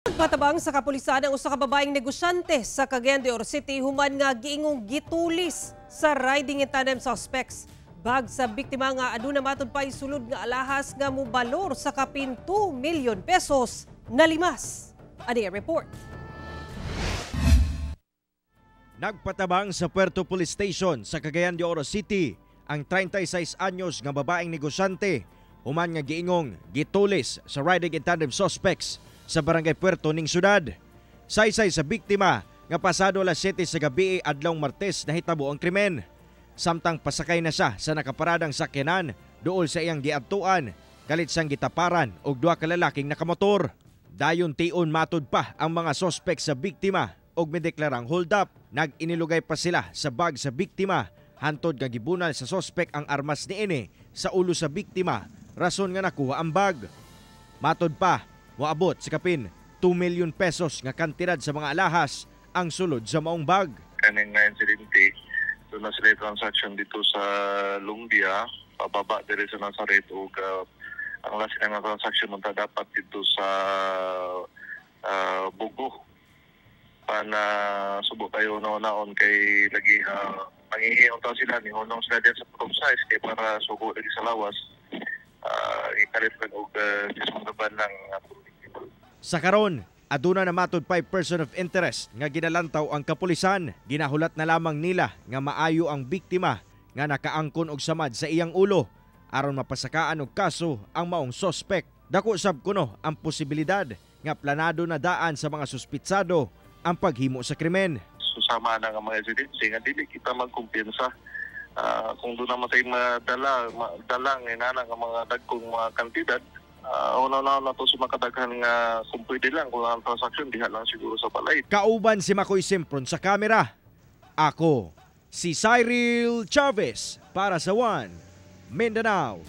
Patabang sa kapulisan ang usa ka babaeng negosyante sa Cagayan de Oro City human nga giingong gitulis sa riding in tandem suspects. Bag sa biktima nga aduna matud pa sulod nga alahas nga mobalor sa kapin 2 milyon pesos nalimas. Ani ang report. Nagpatabang sa Puerto Police Station sa Cagayan de Oro City ang 36 anyos nga babaeng negosyante human nga giingong gitulis sa riding in tandem suspects sa Barangay Puerto ning syudad. Saysay sa biktima nga pasado alas 7 sa gabi adlawng Martes nahitabo ang krimen. Samtang pasakay na siya sa nakaparadang sakyanan duol sa iyang giadtuan, kalit siyang gitaparan og duha ka lalaking nakamotor. Dayon tion matud pa ang mga sospek sa biktima og mideklarang hold up. Nag-inilugay pa sila sa bag sa biktima hantod nga gibunal sa sospek ang armas niini sa ulo sa biktima rason nga nakuha ang bag. Matud pa moabot sa kapin 2 milyon pesos nga kantidad sa mga alahas ang sulod sa maong bag. Kaning nga insidente, doon na sila transaction dito sa Lumbia, pababa dire sa Nazaret ug ang last nga transaction man dapat dito sa Bugo. Pana subo kayo naon kay lagi mangihiyon ta sila ni honong sila din sa prom size kay para sugo lagi sa lawas. Ikalit kan og dismagaban ng Sa karon, aduna na matud 5 person of interest nga ginalantaw ang kapulisan. Ginahulat na lamang nila nga maayo ang biktima nga nakaangkon og samad sa iyang ulo aron mapasakaan og kaso ang maong sospek. Dako sab kuno ang posibilidad nga planado na daan sa mga suspitsado ang paghimo sa krimen. Susama na nga mga residents nga dili kita magkumpiyansa. Kung doon naman tayo dalang inana nga mga dagkong mga kantidad, una-una na to sa makadaghan nga kung pwede lang kung ang transaction diha lang siguro sa balay. Kauban si Makoy Simpron sa kamera. Ako, si Cyril Chavez para sa One Mindanao.